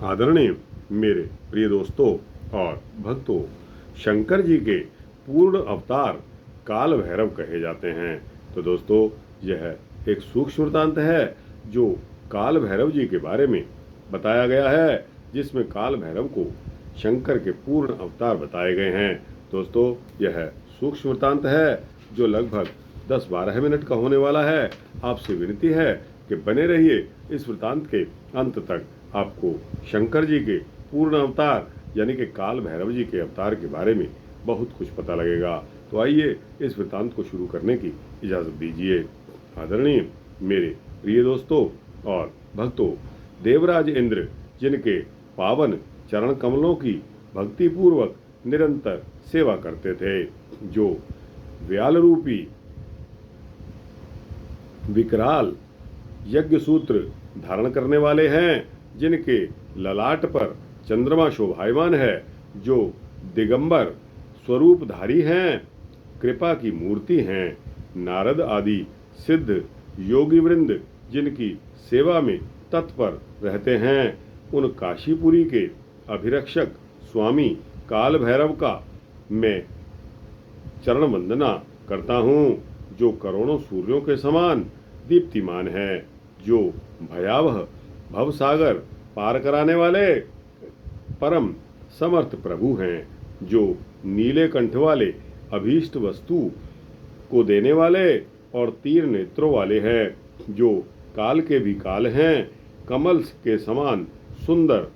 आदरणीय मेरे प्रिय दोस्तों और भक्तों, शंकर जी के पूर्ण अवतार काल भैरव कहे जाते हैं। तो दोस्तों, यह एक सूक्ष्म वृत्तांत है जो काल भैरव जी के बारे में बताया गया है, जिसमें काल भैरव को शंकर के पूर्ण अवतार बताए गए हैं। दोस्तों, यह सूक्ष्म वृत्तांत है जो लगभग 10-12 मिनट का होने वाला है। आपसे विनती है कि बने रहिए इस वृत्तांत के अंत तक। आपको शंकर जी के पूर्ण अवतार यानी कि काल भैरव जी के अवतार के बारे में बहुत कुछ पता लगेगा। तो आइए इस वृत्तांत को शुरू करने की इजाज़त दीजिए। आदरणीय मेरे प्रिय दोस्तों और भक्तों, देवराज इंद्र जिनके पावन चरण कमलों की भक्तिपूर्वक निरंतर सेवा करते थे, जो व्याल रूपी विकराल यज्ञ सूत्र धारण करने वाले हैं, जिनके ललाट पर चंद्रमा शोभायमान है, जो दिगंबर स्वरूपधारी हैं, कृपा की मूर्ति हैं, नारद आदि सिद्ध योगी वृंद जिनकी सेवा में तत्पर रहते हैं, उन काशीपुरी के अभिरक्षक स्वामी काल भैरव का मैं चरण वंदना करता हूँ, जो करोड़ों सूर्यों के समान दीप्तिमान है, जो भयावह भवसागर पार कराने वाले परम समर्थ प्रभु हैं, जो नीले कंठ वाले अभीष्ट वस्तु को देने वाले और तीर नेत्रों वाले हैं, जो काल के भी काल हैं, कमल के समान सुंदर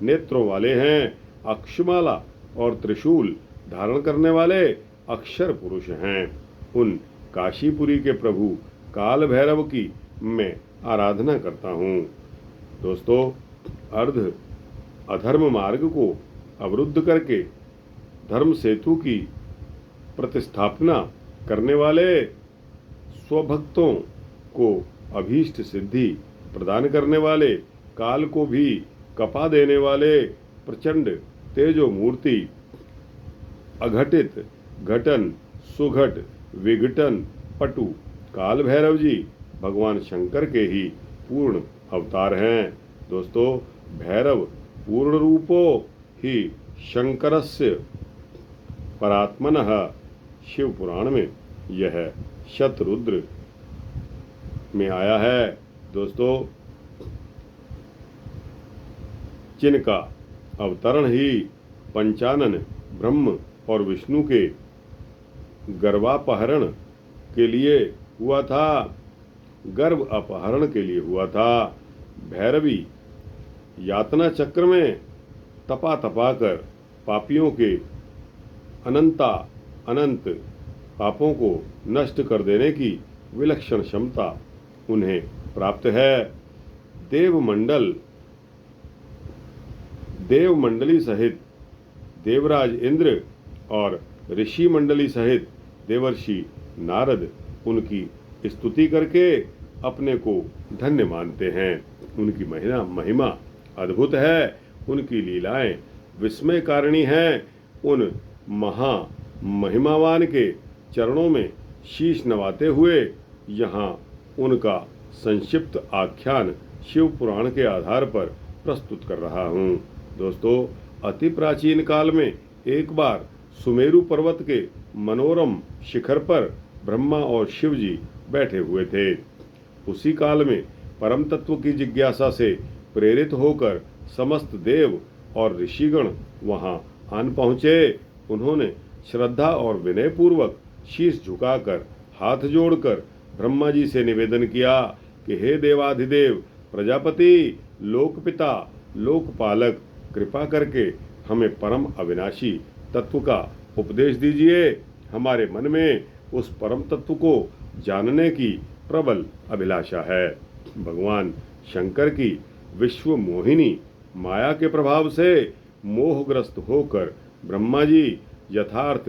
नेत्रों वाले हैं, अक्षमाला और त्रिशूल धारण करने वाले अक्षर पुरुष हैं। उन काशीपुरी के प्रभु काल भैरव की मैं आराधना करता हूँ। दोस्तों, अर्ध अधर्म मार्ग को अवरुद्ध करके धर्म सेतु की प्रतिस्थापना करने वाले, स्वभक्तों को अभीष्ट सिद्धि प्रदान करने वाले, काल को भी कपा देने वाले प्रचंड तेजो मूर्ति, अघटित घटन सुघट विघटन पटु काल भैरव जी भगवान शंकर के ही पूर्ण अवतार हैं। दोस्तों, भैरव पूर्ण रूपो ही शंकरस्य परात्मनः, शिव पुराण में यह शतरुद्र में आया है। दोस्तों, जिनका अवतरण ही पंचानन ब्रह्म और विष्णु के गर्भापहरण के लिए हुआ था, गर्भ अपहरण के लिए हुआ था। भैरवी यातना चक्र में तपा तपा कर पापियों के अनंत पापों को नष्ट कर देने की विलक्षण क्षमता उन्हें प्राप्त है। देवमंडली सहित देवराज इंद्र और ऋषि मंडली सहित देवर्षि नारद उनकी स्तुति करके अपने को धन्य मानते हैं। उनकी महिमा अद्भुत है, उनकी लीलाएं विस्मयकारिणी हैं। उन महा महिमावान के चरणों में शीश नवाते हुए यहाँ उनका संक्षिप्त आख्यान शिव पुराण के आधार पर प्रस्तुत कर रहा हूँ। दोस्तों, अति प्राचीन काल में एक बार सुमेरु पर्वत के मनोरम शिखर पर ब्रह्मा और शिव जी बैठे हुए थे। उसी काल में परम तत्व की जिज्ञासा से प्रेरित होकर समस्त देव और ऋषिगण वहां आन पहुँचे। उन्होंने श्रद्धा और विनय पूर्वक शीश झुकाकर हाथ जोड़कर ब्रह्मा जी से निवेदन किया कि हे देवाधिदेव प्रजापति, लोकपिता, लोकपालक, कृपा करके हमें परम अविनाशी तत्व का उपदेश दीजिए। हमारे मन में उस परम तत्व को जानने की प्रबल अभिलाषा है। भगवान शंकर की विश्व मोहिनी माया के प्रभाव से मोहग्रस्त होकर ब्रह्मा जी यथार्थ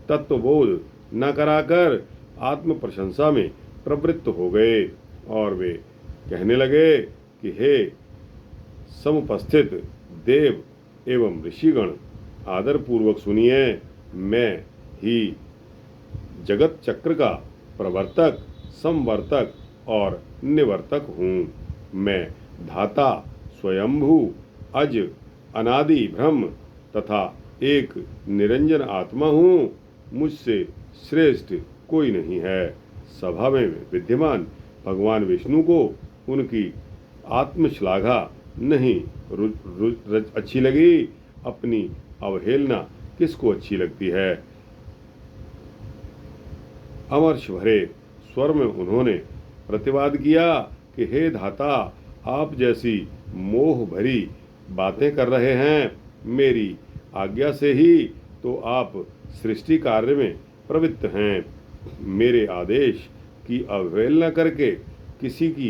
तत्वबोध न कराकर आत्म प्रशंसा में प्रवृत्त हो गए और वे कहने लगे कि हे समुपस्थित देव एवं ऋषिगण, आदर पूर्वक सुनिए। मैं ही जगत चक्र का प्रवर्तक, संवर्तक और निवर्तक हूँ। मैं धाता, स्वयंभू, अज अनादि ब्रह्म तथा एक निरंजन आत्मा हूँ। मुझसे श्रेष्ठ कोई नहीं है। सभा में विद्यमान भगवान विष्णु को उनकी आत्मश्लाघा नहीं अच्छी लगी। अपनी अवहेलना किसको अच्छी लगती है। अमर्ष भरे स्वर में उन्होंने प्रतिवाद किया कि हे धाता, आप जैसी मोह भरी बातें कर रहे हैं। मेरी आज्ञा से ही तो आप सृष्टि कार्य में प्रवृत्त हैं। मेरे आदेश की अवहेलना करके किसी की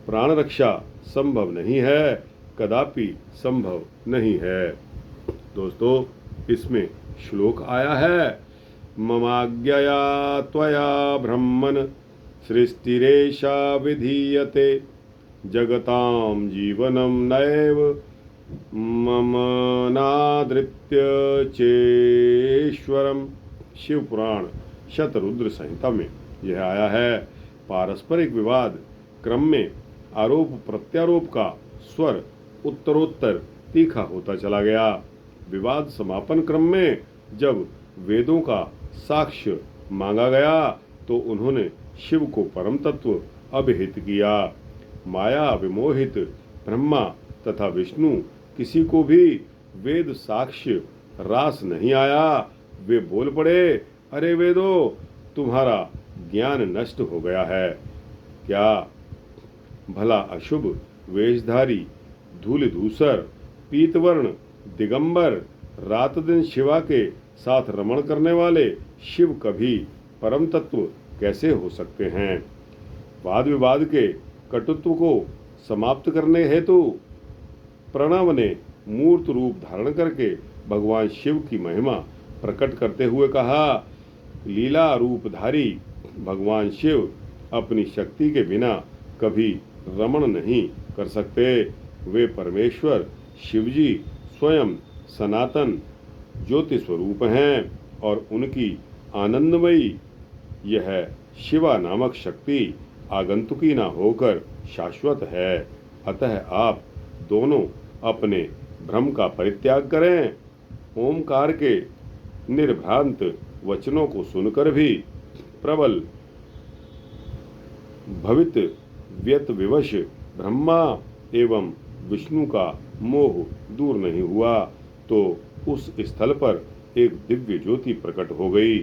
प्राण रक्षा संभव नहीं है, कदापि संभव नहीं है। दोस्तों, इसमें श्लोक आया है, ममाज्ञया त्वया ब्रह्मन् सृष्टिरेषा विधीयते जगतां जीवनं नैव मम नादृत्य चेश्वरम। शिव पुराण शतरुद्र संहिता में यह आया है। पारस्परिक विवाद क्रम में आरोप प्रत्यारोप का स्वर उत्तरोत्तर तीखा होता चला गया। विवाद समापन क्रम में जब वेदों का साक्ष्य मांगा गया तो उन्होंने शिव को परम तत्व अभिहित किया। माया विमोहित ब्रह्मा तथा विष्णु किसी को भी वेद साक्ष्य रास नहीं आया। वे बोल पड़े, अरे वेदो, तुम्हारा ज्ञान नष्ट हो गया है क्या। भला अशुभ वेशधारी धूल धूसर पीतवर्ण दिगंबर रात दिन शिवा के साथ रमण करने वाले शिव कभी परम तत्व कैसे हो सकते हैं। वाद विवाद के कटुत्व को समाप्त करने हेतु प्रणव ने मूर्त रूप धारण करके भगवान शिव की महिमा प्रकट करते हुए कहा, लीला रूपधारी भगवान शिव अपनी शक्ति के बिना कभी रमण नहीं कर सकते। वे परमेश्वर शिवजी स्वयं सनातन ज्योति स्वरूप हैं और उनकी आनंदमयी यह शिवा नामक शक्ति आगंतुकी न होकर शाश्वत है। अतः आप दोनों अपने भ्रम का परित्याग करें। ओमकार के निर्भ्रांत वचनों को सुनकर भी प्रबल भवित व्यत विवश ब्रह्मा एवं विष्णु का मोह दूर नहीं हुआ तो उस स्थल पर एक दिव्य ज्योति प्रकट हो गई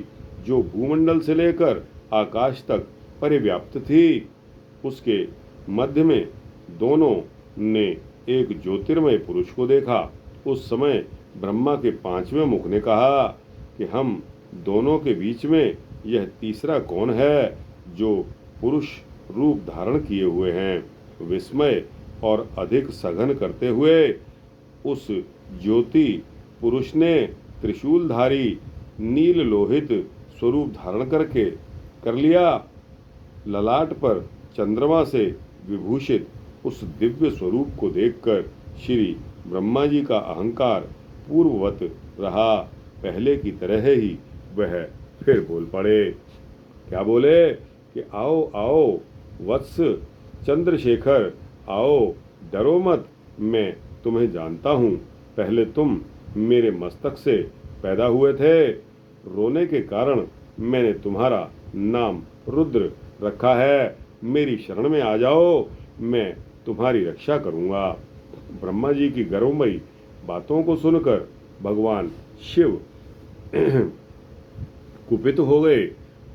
जो भूमंडल से लेकर आकाश तक परिव्याप्त थी। उसके मध्य में दोनों ने एक ज्योतिर्मय पुरुष को देखा। उस समय ब्रह्मा के पांचवें मुख ने कहा कि हम दोनों के बीच में यह तीसरा कौन है जो पुरुष रूप धारण किए हुए हैं। विस्मय और अधिक सघन करते हुए उस ज्योति पुरुष ने त्रिशूलधारी नील लोहित स्वरूप धारण करके कर लिया। ललाट पर चंद्रमा से विभूषित उस दिव्य स्वरूप को देखकर श्री ब्रह्मा जी का अहंकार पूर्ववत रहा। पहले की तरह ही वह फिर बोल पड़े। क्या बोले कि आओ आओ वत्स चंद्रशेखर, आओ, डरो मत, मैं तुम्हें जानता हूँ। पहले तुम मेरे मस्तक से पैदा हुए थे। रोने के कारण मैंने तुम्हारा नाम रुद्र रखा है। मेरी शरण में आ जाओ, मैं तुम्हारी रक्षा करूंगा। ब्रह्मा जी की गर्वमयी बातों को सुनकर भगवान शिव कुपित हो गए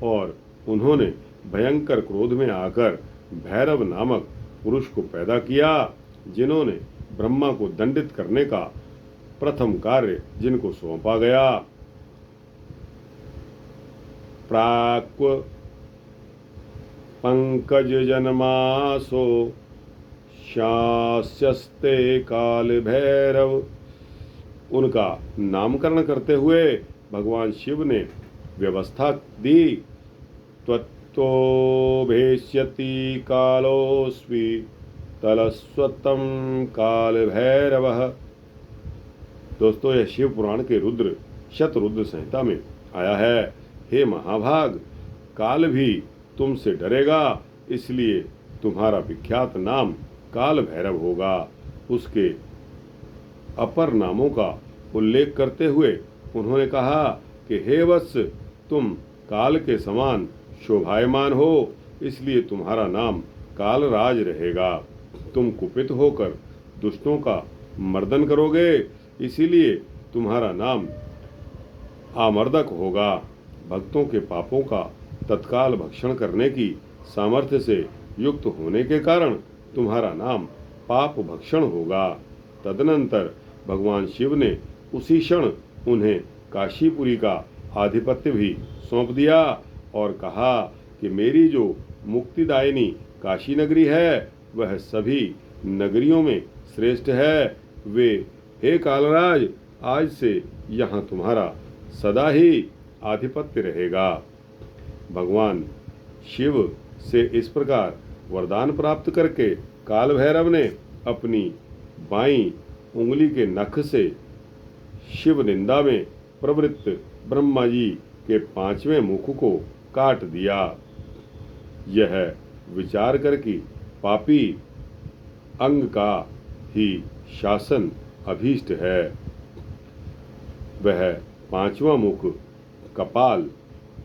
और उन्होंने भयंकर क्रोध में आकर भैरव नामक पुरुष को पैदा किया, जिन्होंने ब्रह्मा को दंडित करने का प्रथम कार्य जिनको सौंपा गया। प्राक्व पंकज जन्मासो शास्यस्ते काल भैरव। उनका नामकरण करते हुए भगवान शिव ने व्यवस्था दी। त्वत्तो भेष्यति कालोस्मि तलस्वतम काल भैरवः। दोस्तों, यह शिव पुराण के रुद्र शतरुद्र संहिता में आया है। हे महाभाग, काल भी तुमसे डरेगा, इसलिए तुम्हारा विख्यात नाम काल भैरव होगा। उसके अपर नामों का उल्लेख करते हुए उन्होंने कहा कि हे वत्स, तुम काल के समान शोभायमान हो, इसलिए तुम्हारा नाम कालराज रहेगा। तुम कुपित होकर दुष्टों का मर्दन करोगे, इसीलिए तुम्हारा नाम आमर्दक होगा। भक्तों के पापों का तत्काल भक्षण करने की सामर्थ्य से युक्त होने के कारण तुम्हारा नाम पाप भक्षण होगा। तदनंतर भगवान शिव ने उसी क्षण उन्हें काशीपुरी का आधिपत्य भी सौंप दिया और कहा कि मेरी जो मुक्तिदायिनी काशी नगरी है वह सभी नगरियों में श्रेष्ठ है। हे कालराज, आज से यहाँ तुम्हारा सदा ही आधिपत्य रहेगा। भगवान शिव से इस प्रकार वरदान प्राप्त करके काल भैरव ने अपनी बाईं उंगली के नख से शिव निंदा में प्रवृत्त ब्रह्मा जी के 5वें मुख को काट दिया। यह विचार कर कि पापी अंग का ही शासन अभीष्ट है, वह 5वां मुख कपाल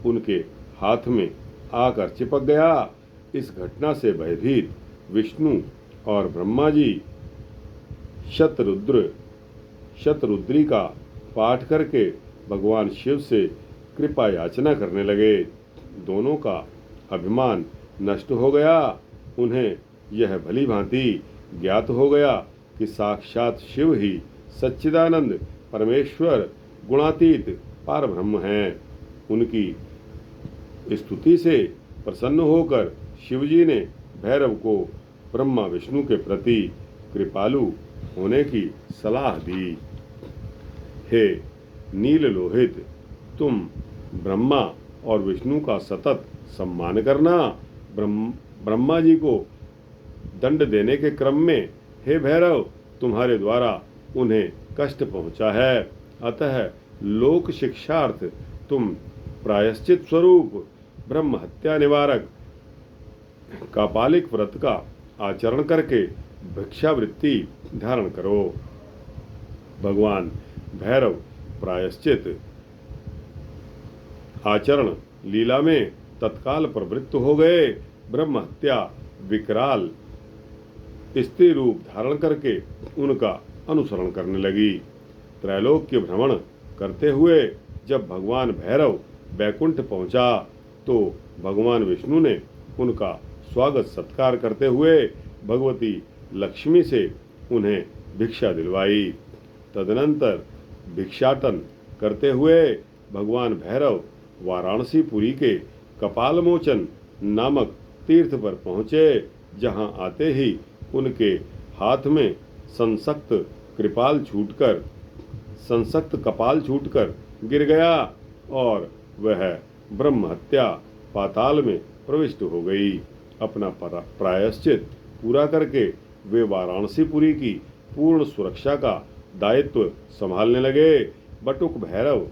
उनके हाथ में आकर चिपक गया। इस घटना से भयभीत विष्णु और ब्रह्मा जी शतरुद्री का पाठ करके भगवान शिव से कृपा याचना करने लगे। दोनों का अभिमान नष्ट हो गया। उन्हें यह भली भांति ज्ञात हो गया कि साक्षात शिव ही सच्चिदानंद परमेश्वर गुणातीत पार ब्रह्म हैं। उनकी स्तुति से प्रसन्न होकर शिवजी ने भैरव को ब्रह्मा विष्णु के प्रति कृपालु होने की सलाह दी। हे नील लोहित, तुम ब्रह्मा और विष्णु का सतत सम्मान करना। ब्रह्मा जी को दंड देने के क्रम में हे भैरव, तुम्हारे द्वारा उन्हें कष्ट पहुंचा है, अतः लोक शिक्षार्थ तुम प्रायश्चित स्वरूप ब्रह्म हत्या निवारक कापालिक व्रत का आचरण करके भिक्षावृत्ति धारण करो। भगवान भैरव प्रायश्चित आचरण लीला में तत्काल प्रवृत्त हो गए। ब्रह्म हत्या विकराल स्त्री रूप धारण करके उनका अनुसरण करने लगी। त्रैलोक्य भ्रमण करते हुए जब भगवान भैरव बैकुंठ पहुंचा तो भगवान विष्णु ने उनका स्वागत सत्कार करते हुए भगवती लक्ष्मी से उन्हें भिक्षा दिलवाई। तदनंतर भिक्षाटन करते हुए भगवान भैरव वाराणसी पुरी के कपालमोचन नामक तीर्थ पर पहुँचे, जहाँ आते ही उनके हाथ में संसक्त कपाल छूटकर गिर गया और वह ब्रह्म हत्या पाताल में प्रविष्ट हो गई। अपना प्रायश्चित पूरा करके वे वाराणसीपुरी की पूर्ण सुरक्षा का दायित्व संभालने लगे। बटुक भैरव,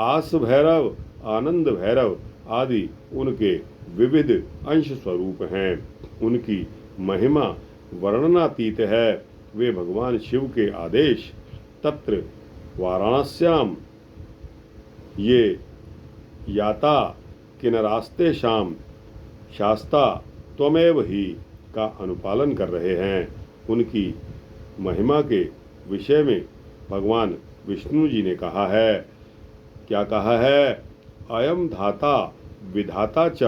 आस भैरव, आनंद भैरव आदि उनके विविध अंश स्वरूप हैं। उनकी महिमा वर्णनातीत है। वे भगवान शिव के आदेश तत्र वाराणस्याम ये याता किनरास्ते शाम शास्ता त्वमेव ही का अनुपालन कर रहे हैं। उनकी महिमा के विषय में भगवान विष्णु जी ने कहा है, क्या कहा है? अयम धाता विधाता च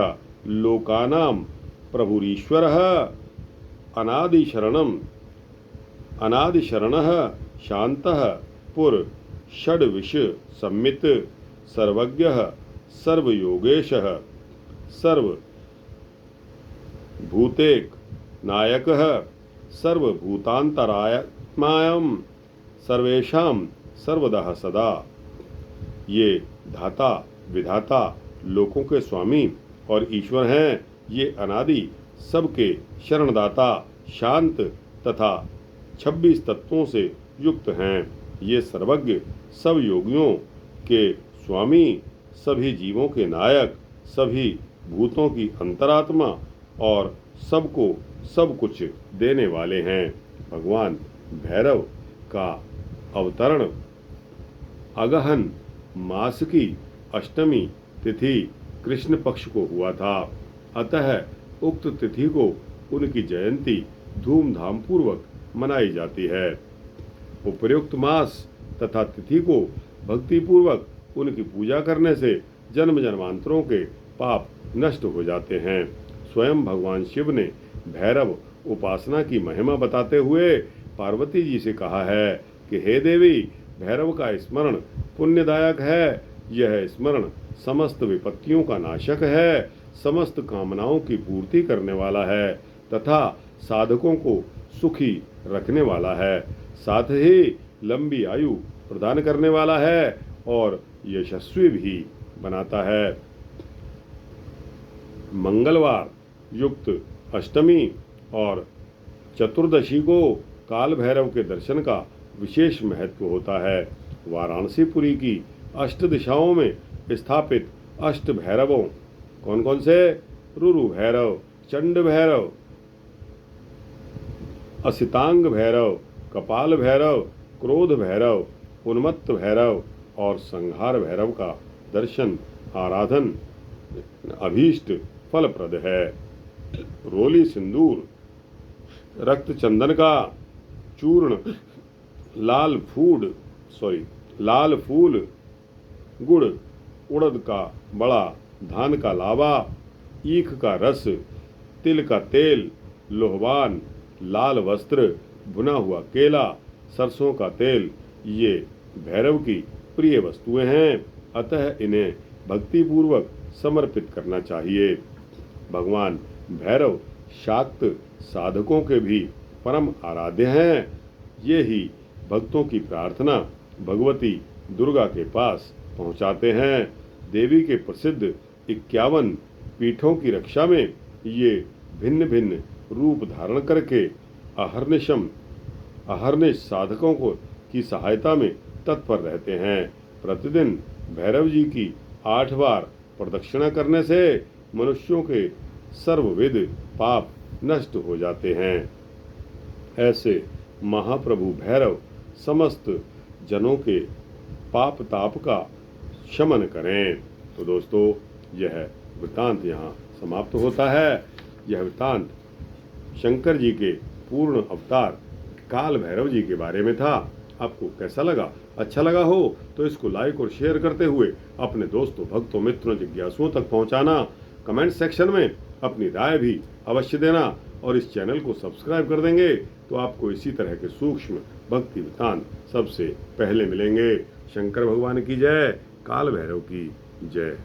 लोकानाम प्रभुरीश्वरः अनादिशरणः शान्तः पुर षड्विश सम्मित सर्वज्ञः सर्वयोगेशः सर्वभूतेक नायकः सर्वभूतांतरात्मायं सर्वेषां सर्वदा सदा। ये धाता विधाता लोकों के स्वामी और ईश्वर हैं। ये अनादि सबके शरणदाता शांत तथा 26 तत्वों से युक्त हैं। ये सर्वज्ञ सब योगियों के स्वामी, सभी जीवों के नायक, सभी भूतों की अंतरात्मा और सबको सब कुछ देने वाले हैं। भगवान भैरव का अवतरण अगहन मास की अष्टमी तिथि कृष्ण पक्ष को हुआ था। अतः उक्त तिथि को उनकी जयंती धूमधाम पूर्वक मनाई जाती है। उपर्युक्त मास तथा तिथि को भक्ति पूर्वक उनकी पूजा करने से जन्म जन्मांतरों के पाप नष्ट हो जाते हैं। स्वयं भगवान शिव ने भैरव उपासना की महिमा बताते हुए पार्वती जी से कहा है कि हे देवी, भैरव का स्मरण पुण्यदायक है। यह स्मरण समस्त विपत्तियों का नाशक है, समस्त कामनाओं की पूर्ति करने वाला है तथा साधकों को सुखी रखने वाला है, साथ ही लंबी आयु प्रदान करने वाला है और यशस्वी भी बनाता है। मंगलवार युक्त अष्टमी और चतुर्दशी को काल भैरव के दर्शन का विशेष महत्व होता है। वाराणसीपुरी की अष्ट दिशाओं में स्थापित अष्ट भैरवों कौन कौन से? रुरु भैरव, चंड भैरव, असितांग भैरव, कपाल भैरव, क्रोध भैरव, उन्मत्त भैरव और संहार भैरव का दर्शन आराधन अभीष्ट फलप्रद है। रोली सिंदूर, रक्त चंदन का चूर्ण, लाल फूल, गुड़, उड़द का बड़ा, धान का लावा, ईख का रस, तिल का तेल, लोहवान, लाल वस्त्र, भुना हुआ केला, सरसों का तेल, ये भैरव की प्रिय वस्तुएं हैं। अतः इन्हें भक्ति पूर्वक समर्पित करना चाहिए। भगवान भैरव शाक्त साधकों के भी परम आराध्य हैं। ये ही भक्तों की प्रार्थना भगवती दुर्गा के पास पहुंचाते हैं। देवी के प्रसिद्ध 51 पीठों की रक्षा में ये भिन्न भिन्न रूप धारण करके अहर्निश साधकों को की सहायता में तत्पर रहते हैं। प्रतिदिन भैरव जी की 8 बार प्रदक्षिणा करने से मनुष्यों के सर्वविध पाप नष्ट हो जाते हैं। ऐसे महाप्रभु भैरव समस्त जनों के पाप ताप का शमन करें। तो दोस्तों, यह वृत्तांत यहाँ समाप्त होता है। यह वृत्तांत शंकर जी के पूर्ण अवतार काल भैरव जी के बारे में था। आपको कैसा लगा? अच्छा लगा हो तो इसको लाइक और शेयर करते हुए अपने दोस्तों, भक्तों, मित्रों, जिज्ञासुओं तक पहुंचाना। कमेंट सेक्शन में अपनी राय भी अवश्य देना और इस चैनल को सब्सक्राइब कर देंगे तो आपको इसी तरह के सूक्ष्म भक्ति वृत्तांत सबसे पहले मिलेंगे। शंकर भगवान की जय, काल भैरव की जय।